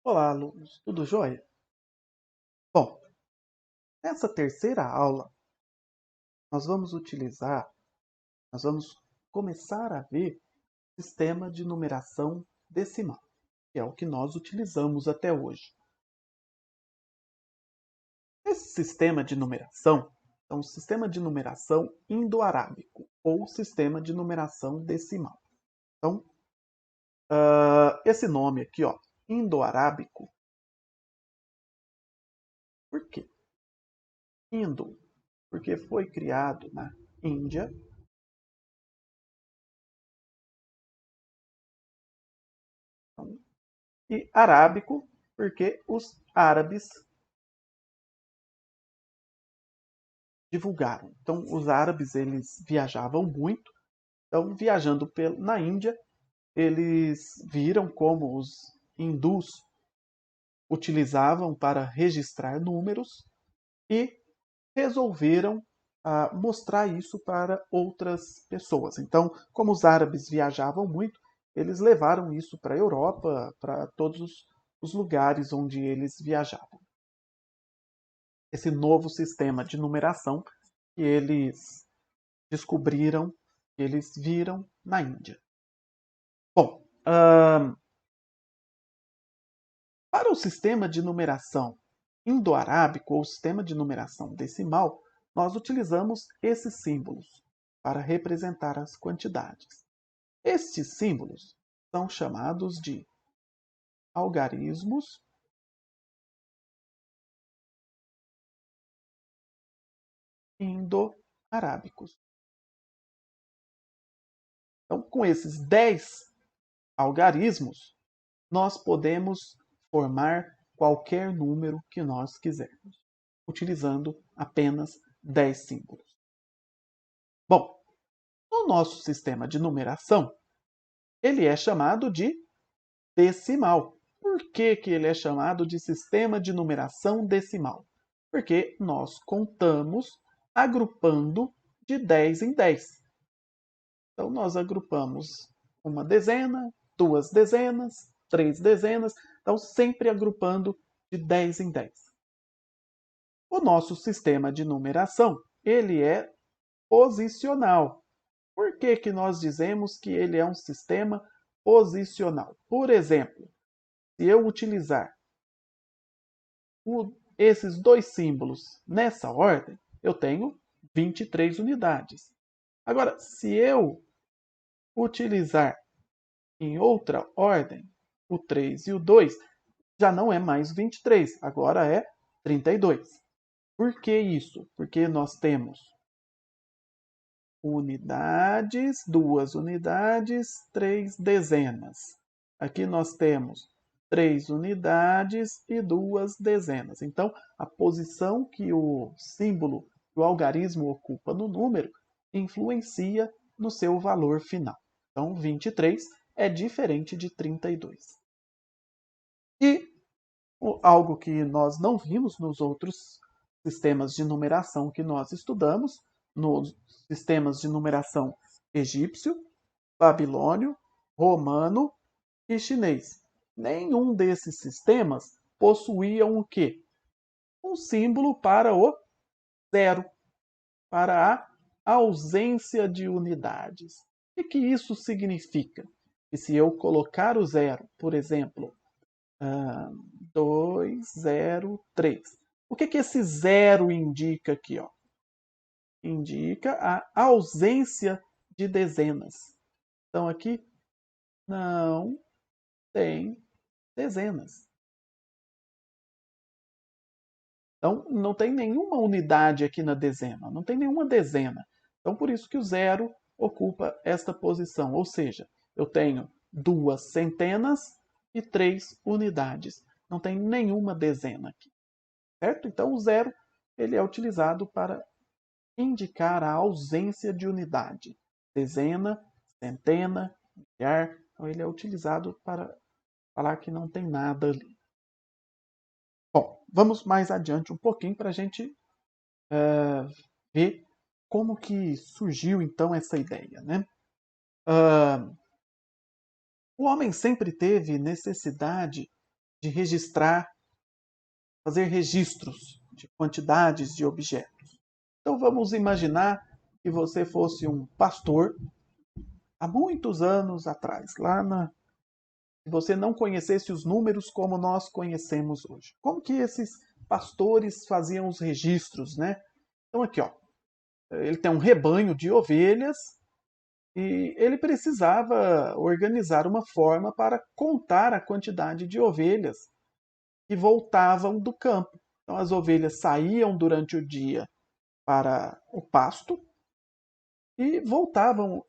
Olá, alunos, tudo jóia? Bom, nessa terceira aula, nós vamos utilizar, nós vamos começar a ver o sistema de numeração decimal, que é o que nós utilizamos até hoje. Esse sistema de numeração é um sistema de numeração indo-arábico, ou sistema de numeração decimal. Então, esse nome aqui, ó, indo-arábico, por quê? Indo, porque foi criado na Índia. E arábico, porque os árabes divulgaram. Então, os árabes eles viajavam muito. Então, viajando na Índia, eles viram como os hindus utilizavam para registrar números e resolveram mostrar isso para outras pessoas. Então, como os árabes viajavam muito, eles levaram isso para a Europa, para todos os lugares onde eles viajavam. Esse novo sistema de numeração que eles descobriram, que eles viram na Índia. Bom, para o sistema de numeração indo-arábico ou sistema de numeração decimal, nós utilizamos esses símbolos para representar as quantidades. Estes símbolos são chamados de algarismos indo-arábicos. Então, com esses 10 algarismos, nós podemos formar qualquer número que nós quisermos, utilizando apenas 10 símbolos. Bom, no nosso sistema de numeração, ele é chamado de decimal. Por que ele é chamado de sistema de numeração decimal? Porque nós contamos agrupando de 10 em 10. Então, nós agrupamos uma dezena, duas dezenas, três dezenas, então sempre agrupando de 10 em 10. O nosso sistema de numeração, ele é posicional. Por que nós dizemos que ele é um sistema posicional? Por exemplo, se eu utilizar esses dois símbolos nessa ordem, eu tenho 23 unidades. Agora, se eu utilizar em outra ordem, o 3 e o 2, já não é mais 23, agora é 32. Por que isso? Porque nós temos unidades, duas unidades, três dezenas. Aqui nós temos 3 unidades e duas dezenas. Então, a posição que o símbolo, o algarismo ocupa no número, influencia no seu valor final. Então, 23 é diferente de 32. E algo que nós não vimos nos outros sistemas de numeração que nós estudamos, nos sistemas de numeração egípcio, babilônio, romano e chinês. Nenhum desses sistemas possuía um quê? Um símbolo para o zero, para a ausência de unidades. O que isso significa? Que se eu colocar o zero, por exemplo, 2, 0, 3. O que esse zero indica aqui? Ó? Indica a ausência de dezenas. Então aqui não tem dezenas. Então não tem nenhuma unidade aqui na dezena, não tem nenhuma dezena. Então por isso que o zero ocupa esta posição, ou seja, eu tenho duas centenas e 3 unidades. Não tem nenhuma dezena aqui. Certo? Então o zero ele é utilizado para indicar a ausência de unidade. Dezena, centena, milhar, então ele é utilizado para falar que não tem nada ali. Bom, vamos mais adiante um pouquinho para a gente ver como que surgiu então essa ideia. Né? O homem sempre teve necessidade de registrar, fazer registros de quantidades de objetos. Então vamos imaginar que você fosse um pastor há muitos anos atrás, que você não conhecesse os números como nós conhecemos hoje. Como que esses pastores faziam os registros, né? Então aqui, ó, ele tem um rebanho de ovelhas e ele precisava organizar uma forma para contar a quantidade de ovelhas que voltavam do campo. Então as ovelhas saíam durante o dia para o pasto e voltavam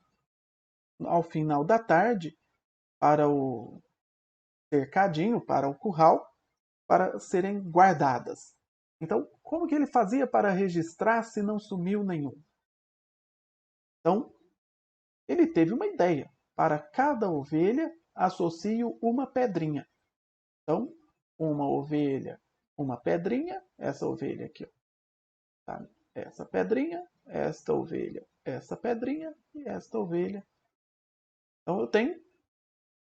ao final da tarde para o cercadinho, para o curral, para serem guardadas. Então, como que ele fazia para registrar se não sumiu nenhum? Então, ele teve uma ideia. Para cada ovelha, associo uma pedrinha. Então, uma ovelha, uma pedrinha, essa ovelha aqui, ó, tá? Essa pedrinha, esta ovelha, essa pedrinha e esta ovelha. Então, eu tenho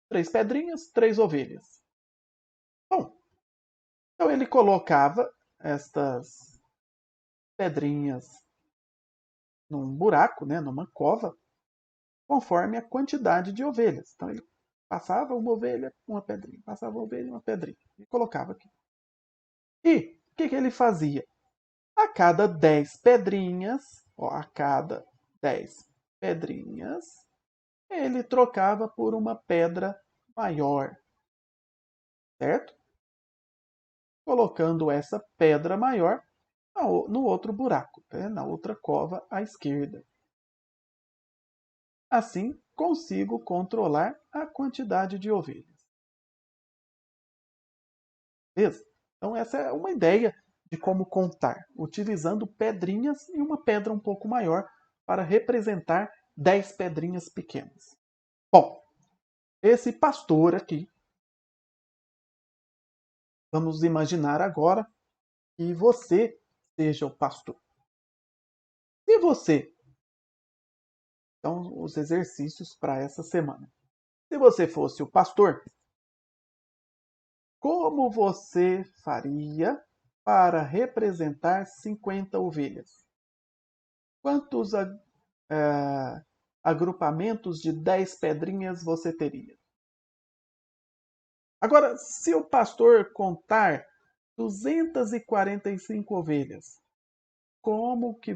3 pedrinhas, 3 ovelhas. Bom, então ele colocava estas pedrinhas num buraco, né, numa cova, conforme a quantidade de ovelhas. Então ele passava uma ovelha, uma pedrinha, passava uma ovelha, uma pedrinha, e colocava aqui. E o que ele fazia? A cada 10 pedrinhas, ó, a cada 10 pedrinhas, ele trocava por uma pedra maior, certo? Colocando essa pedra maior no outro buraco, né? Na outra cova à esquerda. Assim, consigo controlar a quantidade de ovelhas. Beleza? Então, essa é uma ideia de como contar, utilizando pedrinhas e uma pedra um pouco maior para representar 10 pedrinhas pequenas. Bom, esse pastor aqui, vamos imaginar agora que você seja o pastor. Se você, então, os exercícios para essa semana. Se você fosse o pastor, como você faria para representar 50 ovelhas? Quantos agrupamentos de 10 pedrinhas você teria? Agora, se o pastor contar 245 ovelhas, como que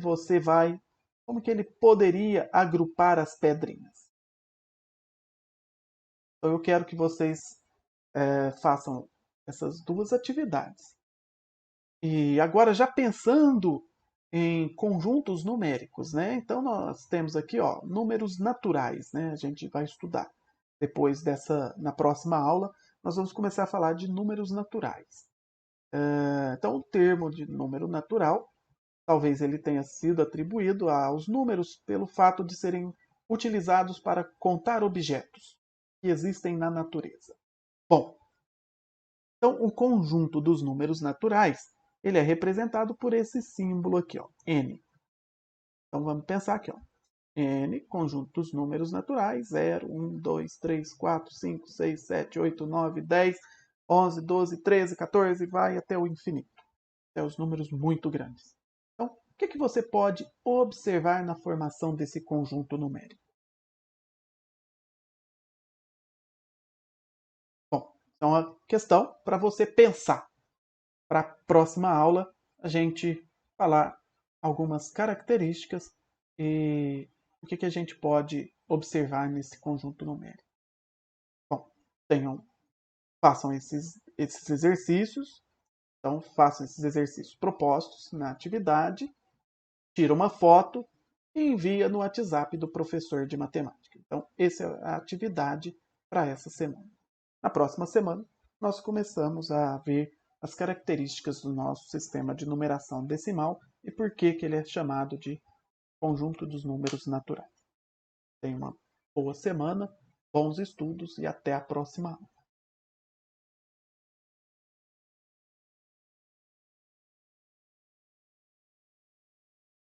ele poderia agrupar as pedrinhas? Então eu quero que vocês façam essas duas atividades. E agora já pensando em conjuntos numéricos, né? Então nós temos aqui, ó, números naturais, né? A gente vai estudar. Depois na próxima aula, nós vamos começar a falar de números naturais. Então o termo de número natural, talvez ele tenha sido atribuído aos números pelo fato de serem utilizados para contar objetos que existem na natureza. Bom, então o conjunto dos números naturais ele é representado por esse símbolo aqui, ó, n. Então vamos pensar aqui, ó, n, conjunto dos números naturais, 0, 1, 2, 3, 4, 5, 6, 7, 8, 9, 10, 11, 12, 13, 14, vai até o infinito, até os números muito grandes. Então, o que você pode observar na formação desse conjunto numérico? Bom, então a questão para você pensar. Para a próxima aula, a gente falar algumas características e o que a gente pode observar nesse conjunto numérico. Bom, façam esses exercícios. Então, façam esses exercícios propostos na atividade, tira uma foto e envia no WhatsApp do professor de matemática. Então, essa é a atividade para essa semana. Na próxima semana, nós começamos a ver as características do nosso sistema de numeração decimal e por que ele é chamado de conjunto dos números naturais. Tenha uma boa semana, bons estudos e até a próxima aula.